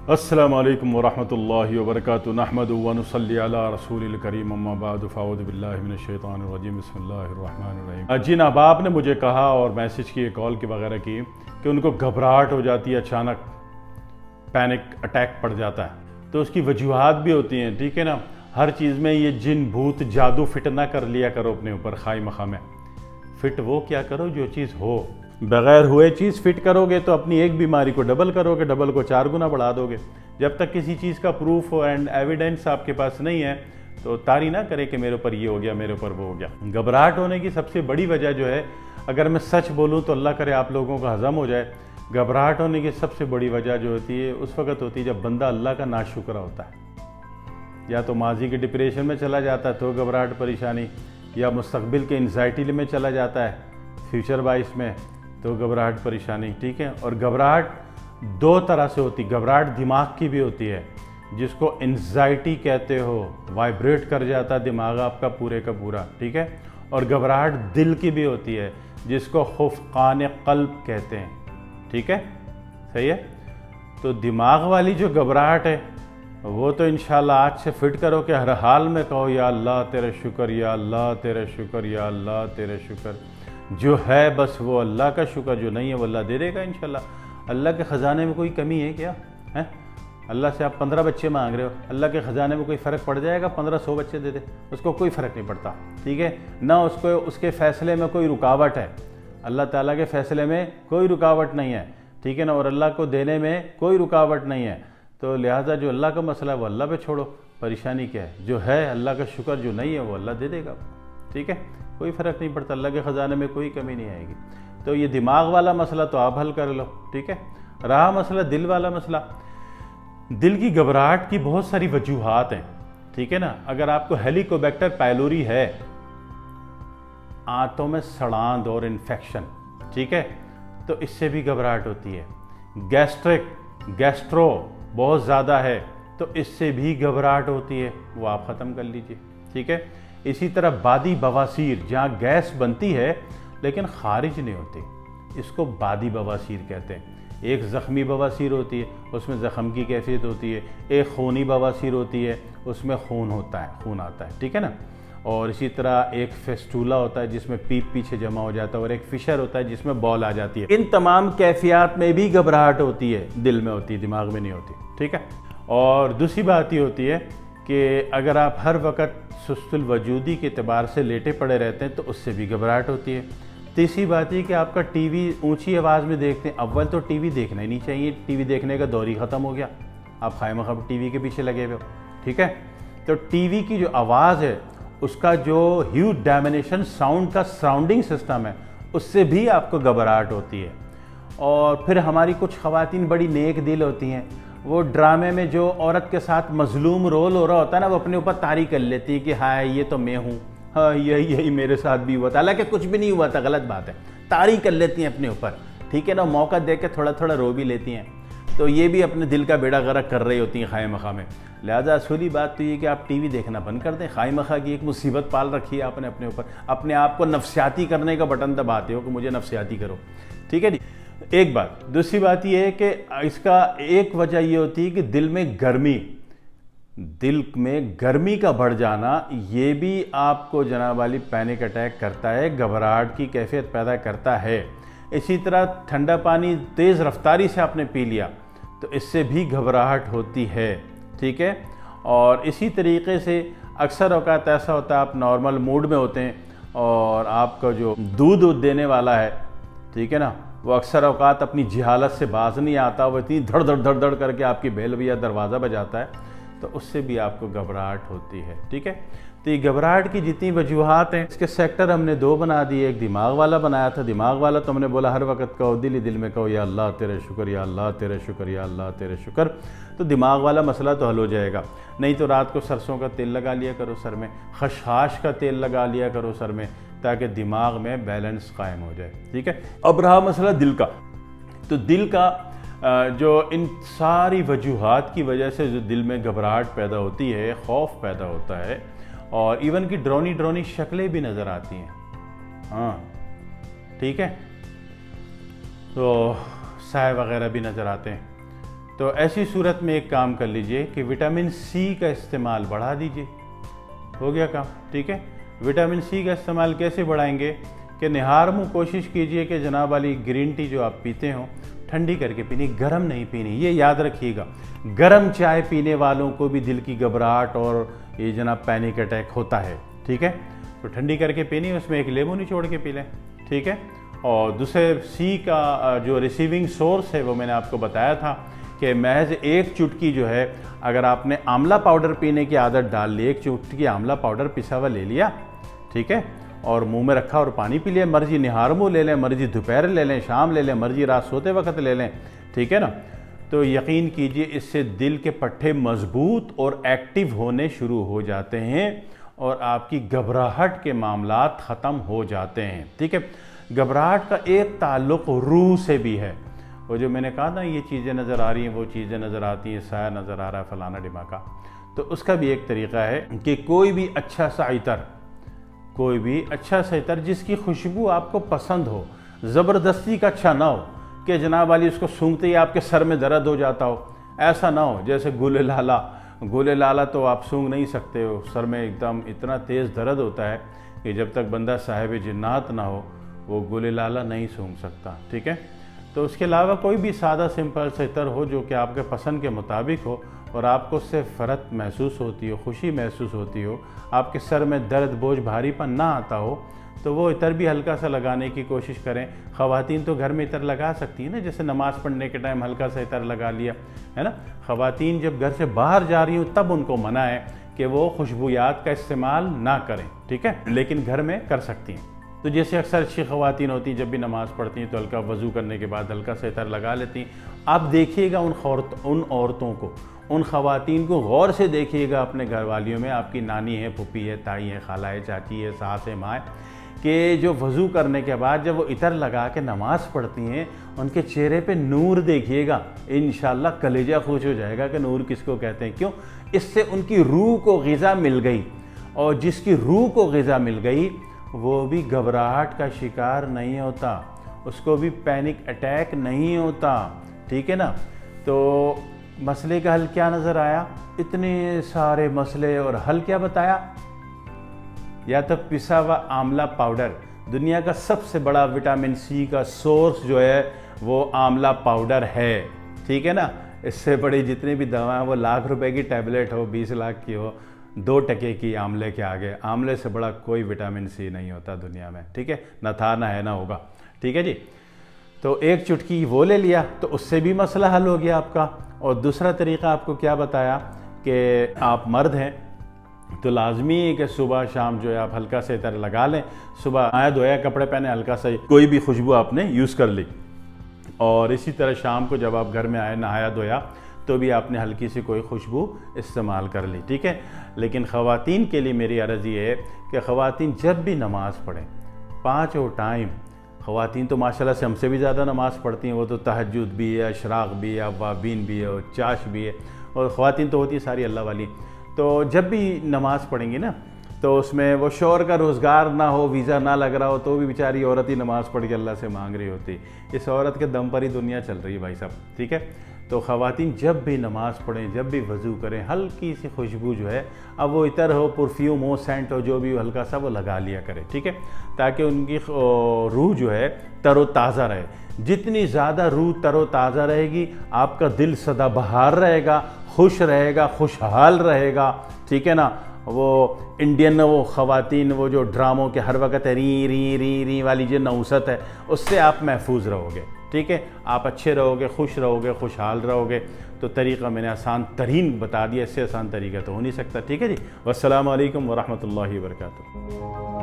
अस्सलामु अलैकुम वरहमतुल्लाहि वबरकातुहू नहमदुहु व नुसल्ली अला रसूलिल करीम अम्मा बाद फ़अऊज़ु बिल्लाहि मिनश शैतानिर रजीम बिस्मिल्लाहिर रहमानिर रहीम। जिन अहबाब ने मुझे कहा और मैसेज किए, कॉल की वगैरह की कि उनको घबराहट हो जाती है, अचानक पैनिक अटैक पड़ जाता है, तो उसकी वजूहात भी होती हैं, ठीक है ना। हर चीज़ में ये जिन भूत जादू फिट ना कर लिया करो अपने ऊपर खाई मखामे। फिट वो क्या करो जो चीज़ हो, बगैर हुए चीज़ फिट करोगे तो अपनी एक बीमारी को डबल करोगे, डबल को 4 गुना बढ़ा दोगे। जब तक किसी चीज़ का प्रूफ एंड एविडेंस आपके पास नहीं है तो तारी ना करें कि मेरे ऊपर ये हो गया, मेरे ऊपर वो हो गया। घबराहट होने की सबसे बड़ी वजह जो है, अगर मैं सच बोलूँ तो अल्लाह करे आप लोगों का हज़म हो जाए, घबराहट होने की सबसे बड़ी वजह जो होती है उस वक़्त होती है जब बंदा अल्लाह का नाशुक्र होता है। या तो माजी के डिप्रेशन में चला जाता है तो घबराहट परेशानी, या मुस्तकबिल के एंजाइटी में चला जाता है फ्यूचर वाइज में तो घबराहट परेशानी, ठीक है। और घबराहट दो तरह से होती है। घबराहट दिमाग की भी होती है जिसको एंजाइटी कहते हो, वाइब्रेट कर जाता है दिमाग आपका पूरे का पूरा, ठीक है। और घबराहट दिल की भी होती है जिसको खौफकान क़ल्ब कहते हैं, ठीक है, सही है। तो दिमाग वाली जो घबराहट है वो तो इंशाल्लाह आज से फिट करो कि हर हाल में कहो या अल्लाह तेरा शुक्र, या अल्लाह तेरा शुक्र, या अल्लाह तेरा शुक्र। जो है बस वो अल्लाह का शुक्र, जो नहीं है वो अल्लाह दे देगा इंशाल्लाह। अल्लाह के ख़जाने में कोई कमी है क्या है? अल्लाह से आप 15 बच्चे मांग रहे हो, अल्लाह के ख़जाने में कोई फ़र्क पड़ जाएगा? 1500 बच्चे दे दे, उसको कोई फ़र्क नहीं पड़ता, ठीक है ना। उसको उसके फ़ैसले में कोई रुकावट है, अल्लाह ताला के फ़ैसले में कोई रुकावट नहीं है, ठीक है ना। और अल्लाह को देने में कोई रुकावट नहीं है। तो लिहाजा जो अल्लाह का मसला है वो अल्लाह पे छोड़ो, परेशानी क्या है? जो है अल्लाह का शुक्र, जो नहीं है वो अल्लाह दे देगा, ठीक है। कोई फ़र्क नहीं पड़ता, अल्लाह के ख़जाने में कोई कमी नहीं आएगी। तो ये दिमाग वाला मसला तो आप हल कर लो, ठीक है। रहा मसला दिल वाला मसला, दिल की घबराहट की बहुत सारी वजूहात हैं, ठीक है ना। अगर आपको हेलिकोबैक्टर पायलोरी है, आंतों में सड़ांध और इन्फेक्शन, ठीक है, तो इससे भी घबराहट होती है। गैस्ट्रो बहुत ज़्यादा है तो इससे भी घबराहट होती है, वो आप ख़त्म कर लीजिए, ठीक है। इसी तरह बादी बवासीर, जहाँ गैस बनती है लेकिन खारिज नहीं होती, इसको बादी बवासीर कहते हैं। एक ज़ख्मी बवासीर होती है, उसमें ज़ख़म की कैफियत होती है। एक खूनी बवासीर होती है, उसमें खून होता है, खून आता है, ठीक है ना। और इसी तरह एक फेस्टूला होता है जिसमें पीप पीछे जमा हो जाता है, और एक फिशर होता है जिसमें बॉल आ जाती है। इन तमाम कैफियत में भी घबराहट होती है, दिल में होती है, दिमाग में नहीं होती, ठीक है। और दूसरी बात ये होती है कि अगर आप हर वक्त सुस्तुल वजूदी के एतबार से लेटे पड़े रहते हैं तो उससे भी घबराहट होती है। तीसरी बात ये कि आपका टीवी ऊंची आवाज़ में देखते हैं। अव्वल तो टीवी देखना ही नहीं चाहिए, टीवी देखने का दौर ही ख़त्म हो गया, आप खामख़ा टीवी के पीछे लगे हुए हो, ठीक है। तो टीवी की जो आवाज़ है, उसका जो ह्यूज डायमेंशन साउंड का सराउंडिंग सिस्टम है, उससे भी आपको घबराहट होती है। और फिर हमारी कुछ ख़वातीन बड़ी नेक दिल होती हैं, वो ड्रामे में जो औरत के साथ मजलूम रोल हो रहा होता है ना, वो अपने ऊपर तारी कर लेती है कि हाँ ये तो मैं हूँ, हाँ यही मेरे साथ भी हुआ था, हालांकि कुछ भी नहीं हुआ था, गलत बात है, तारी कर लेती हैं अपने ऊपर, ठीक है ना। मौका देख के थोड़ा थोड़ा रो भी लेती हैं, तो ये भी अपने दिल का बेड़ा गर्क कर रही होती हैं खामख़ा में। लिहाजा असली बात तो ये कि आप टीवी देखना बंद कर दें। खामख़ा की एक मुसीबत पाल रखी है आपने अपने ऊपर, अपने आप को नफ्सियाती करने का बटन दबाते हो कि मुझे नफ्सियाती करो, ठीक है जी। एक बात। दूसरी बात यह है कि इसका एक वजह यह होती है कि दिल में गर्मी का बढ़ जाना, ये भी आपको जनाब वाली पैनिक अटैक करता है, घबराहट की कैफियत पैदा करता है। इसी तरह ठंडा पानी तेज़ रफ्तारी से आपने पी लिया तो इससे भी घबराहट होती है, ठीक है। और इसी तरीके से अक्सर औक़ात ऐसा होता है आप नॉर्मल मूड में होते हैं और आपका जो दूध देने वाला है, ठीक है ना, वो अक्सर औक़ात अपनी जिहालत से बाज नहीं आता, वो इतनी धड़ धड़ करके आपकी बेल या दरवाज़ा बजाता है, तो उससे भी आपको घबराहट होती है, ठीक है। तो ये घबराहट की जितनी वजूहात हैं, इसके सेक्टर हमने 2 बना दिए। एक दिमाग वाला बनाया था, दिमाग वाला तो हमने बोला हर वक्त कहो, दिल ही दिल में कहो या अल्लाह तेरे शुक्र, या अल्लाह तेरे शुक्र, या अल्लाह तेरे शुक्र, तो दिमाग वाला मसला तो हल हो जाएगा। नहीं तो रात को सरसों का तेल लगा लिया करो सर में, खसखस का तेल लगा लिया करो सर में, ताकि दिमाग में बैलेंस कायम हो जाए, ठीक है। अब रहा मसला दिल का, तो दिल का जो इन सारी वजूहात की वजह से जो दिल में घबराहट पैदा होती है, खौफ पैदा होता है, और इवन की ड्रोनी शक्लें भी नज़र आती हैं, हाँ ठीक है, तो साए वगैरह भी नज़र आते हैं। तो ऐसी सूरत में एक काम कर लीजिए कि विटामिन सी का इस्तेमाल बढ़ा दीजिए, हो गया काम। ठीक है, विटामिन सी का इस्तेमाल कैसे बढ़ाएंगे कि निहार मुँह कोशिश कीजिए कि जनाब वाली ग्रीन टी जो आप पीते हो ठंडी करके पीनी, गर्म नहीं पीनी। ये याद रखिएगा, गर्म चाय पीने वालों को भी दिल की घबराहट और ये जनाब पैनिक अटैक होता है। ठीक है, तो ठंडी करके पीनी, उसमें एक लेमू निचोड़ के पी लें। ठीक है, और दूसरे सी का जो रिसीविंग सोर्स है वो मैंने आपको बताया था कि महज एक चुटकी जो है, अगर आपने आंवला पाउडर पीने की आदत डाल ली, एक चुटकी आंवला पाउडर पिसा हुआ ले लिया, ठीक है, और मुंह में रखा और पानी पी लिया। मर्जी निहार मुँह ले लें, मर्जी दोपहर ले लें, शाम ले लें, मर्जी रात सोते वक्त ले लें। ठीक है ना, तो यकीन कीजिए इससे दिल के पट्टे मजबूत और एक्टिव होने शुरू हो जाते हैं और आपकी घबराहट के मामलात ख़त्म हो जाते हैं। ठीक है, घबराहट का एक ताल्लुक़ रूह से भी है। वो जो मैंने कहा ना, ये चीज़ें नज़र आ रही हैं, वो चीज़ें नज़र आती हैं, साया नज़र आ रहा है, फलाना ढिमाका, तो उसका भी एक तरीक़ा है कि कोई भी अच्छा सा इतर जिसकी खुशबू आपको पसंद हो, ज़बरदस्ती का अच्छा ना हो कि जनाब वाली उसको सूंघते ही आपके सर में दर्द हो जाता हो। ऐसा ना हो जैसे गुले लाला तो आप सूंघ नहीं सकते हो, सर में एकदम इतना तेज़ दर्द होता है कि जब तक बंदा साहिब जिन्नात ना हो वो गुले लाला नहीं सूंघ सकता। ठीक है, तो उसके अलावा कोई भी सादा सिंपल सा इतर हो जो कि आपके पसंद के मुताबिक हो और आपको उससे फ़र्क महसूस होती हो, खुशी महसूस होती हो, आपके सर में दर्द बोझ भारीपन ना आता हो, तो वो इतर भी हल्का सा लगाने की कोशिश करें। ख़वातीन तो घर में इतर लगा सकती हैं ना, जैसे नमाज़ पढ़ने के टाइम हल्का सा इतर लगा लिया, है ना। ख़वातीन जब घर से बाहर जा रही हूँ तब उनको मना है कि वो खुशबूयात का इस्तेमाल ना करें। ठीक है, लेकिन घर में कर सकती हैं। तो जैसे अक्सर अच्छी ख़वातीन होती हैं, जब भी नमाज़ पढ़ती हैं तो हल्का वज़ू करने के बाद हल्का सा इतर लगा लेती हैं। आप देखिएगा उन औरतों को, उन ख़वातीन को गौर से देखिएगा अपने घर वालियों में, आपकी नानी है, फूफी है, ताई है, खाला है, चाची है, सास है, माँ है, कि जो वज़ू करने के बाद जब वो इतर लगा के नमाज़ पढ़ती हैं, उनके चेहरे पे नूर देखिएगा, इंशाअल्लाह कलेजा खुश हो जाएगा कि नूर किसको कहते हैं। क्यों? इससे उनकी रूह को ग़िज़ा मिल गई, और जिसकी रूह को ग़िज़ा मिल गई वो भी घबराहट का शिकार नहीं होता, उसको भी पैनिक अटैक नहीं होता। ठीक है ना। तो मसले का हल क्या नज़र आया? इतने सारे मसले, और हल क्या बताया? या तो पिसा हुआ आंवला पाउडर, दुनिया का सबसे बड़ा विटामिन सी का सोर्स जो है वो आंवला पाउडर है। ठीक है ना, इससे बड़ी जितनी भी दवाएं, वो लाख रुपए की टैबलेट हो, 20 लाख की हो, 2% की आंवले के आगे। आंवले से बड़ा कोई विटामिन सी नहीं होता दुनिया में। ठीक है, न था ना है ना होगा। ठीक है जी, तो एक चुटकी वो ले लिया तो उससे भी मसला हल हो गया आपका। और दूसरा तरीक़ा आपको क्या बताया कि आप मर्द हैं तो लाजमी है कि सुबह शाम जो है आप हल्का से इतर लगा लें। सुबह आया धोया कपड़े पहने, हल्का सा कोई भी खुशबू आपने यूज़ कर ली, और इसी तरह शाम को जब आप घर में आए नहाया धोया तो भी आपने हल्की सी कोई खुशबू इस्तेमाल कर ली। ठीक है, लेकिन ख़वातीन के लिए मेरी अर्ज़ ये है कि ख़वातीन जब भी नमाज़ पढ़ें, 5 टाइम, ख़वातीन तो माशाल्लाह से हमसे भी ज़्यादा नमाज़ पढ़ती हैं, वो तो तहज्जुद भी है, अशराक़ भी है, अवाबीन भी है, और चाश भी है, और ख़वातीन तो होती है सारी अल्लाह वाली। तो जब भी नमाज़ पढ़ेंगी ना, तो उसमें वो शौहर का रोज़गार ना हो, वीज़ा ना लग रहा हो, तो भी बेचारी औरत ही नमाज़ पढ़ के अल्लाह से मांग रही होती। इस औरत के दम पर ही दुनिया चल रही है भाई साहब। ठीक है, तो ख़वातीन जब भी नमाज़ पढ़ें, जब भी वज़ू करें, हल्की सी खुशबू जो है, अब वो इतर हो, परफ्यूम हो, सेंट हो, जो भी हो, हल्का सा वो लगा लिया करें। ठीक है, ताकि उनकी रूह जो है तरोताज़ा रहे। जितनी ज़्यादा रूह तरोताज़ा रहेगी, आपका दिल सदाबहार रहेगा, खुश रहेगा, खुशहाल रहेगा। ठीक है ना। वो इंडियन वो ख़वातीन वो जो ड्रामों के हर वक्त री री री री वाली जो नौसत है, उससे आप महफूज रहोगे। ठीक है, आप अच्छे रहोगे, खुश रहोगे, खुशहाल रहोगे। तो तरीक़ा मैंने आसान तरीन बता दिया, इससे आसान तरीका तो हो नहीं सकता। ठीक है जी, वस्सलामु अलैकुम वरहमतुल्लाहि वबरकातुहू।